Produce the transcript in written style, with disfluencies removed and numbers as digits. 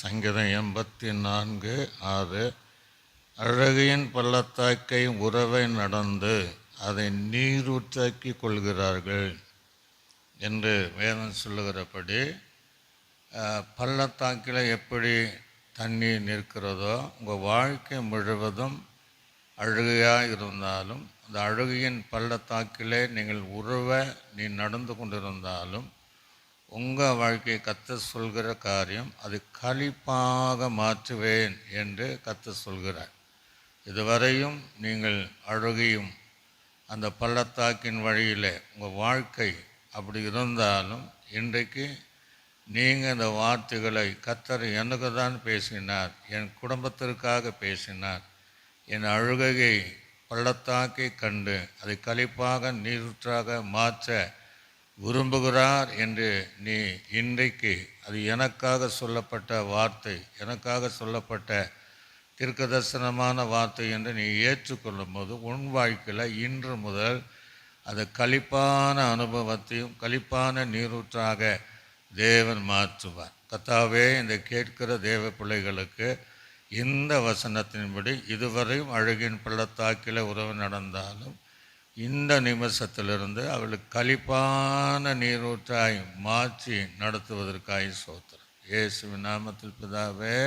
சங்கீதம் 84:6. அழகையின் பள்ளத்தாக்கை உறவை நடந்து அதை நீரூற்றாக்கி கொள்கிறார்கள் என்று வேதம் சொல்லுகிறபடி, பள்ளத்தாக்கில் எப்படி தண்ணீர் நிற்கிறதோ, உங்கள் வாழ்க்கை முழுவதும் அழுகையாக இருந்தாலும், அந்த அழுகையின் பள்ளத்தாக்கிலே நீங்கள் நீ நடந்து கொண்டிருந்தாலும், உங்கள் வாழ்க்கையை கர்த்தர் சொல்கிற காரியம் அது களிப்பாக மாற்றுவேன் என்று கர்த்தர் சொல்கிறார். இதுவரையும் நீங்கள் அழுகையும் அந்த பள்ளத்தாக்கின் வழியில் உங்கள் வாழ்க்கை அப்படி இருந்தாலும், இன்றைக்கு நீங்கள் இந்த வார்த்தைகளை கர்த்தர் எனக்கு தான் பேசினார், என் குடும்பத்திற்காக பேசினார், என் அழுகையை பள்ளத்தாக்கை கண்டு அதை களிப்பாக நீரூற்றாக மாற்ற விரும்புகிறார் என்று நீ இன்றைக்கு அது எனக்காக சொல்லப்பட்ட வார்த்தை, எனக்காக சொல்லப்பட்ட தீர்க்கதரிசனமான வார்த்தை என்று நீ ஏற்றுக்கொள்ளும் போது உன் வாழ்க்கையில் இன்று முதல் அது களிப்பான அனுபவத்தையும் களிப்பான நீரூற்றாக தேவன் மாற்றுவார். கர்த்தாவே, இந்த கேட்கிற தேவ பிள்ளைகளுக்கு இந்த வசனத்தின்படி இதுவரையும் அழகின் பள்ளத்தாக்கில் உறவு நடந்தாலும் இந்த நிமிஷத்திலிருந்து அவளுக்கு களிப்பான நீரூற்றாய் மாற்றி நடத்துவதற்காய் ஸ்தோத்திரம். இயேசுவின் நாமத்தில் பிதாவே.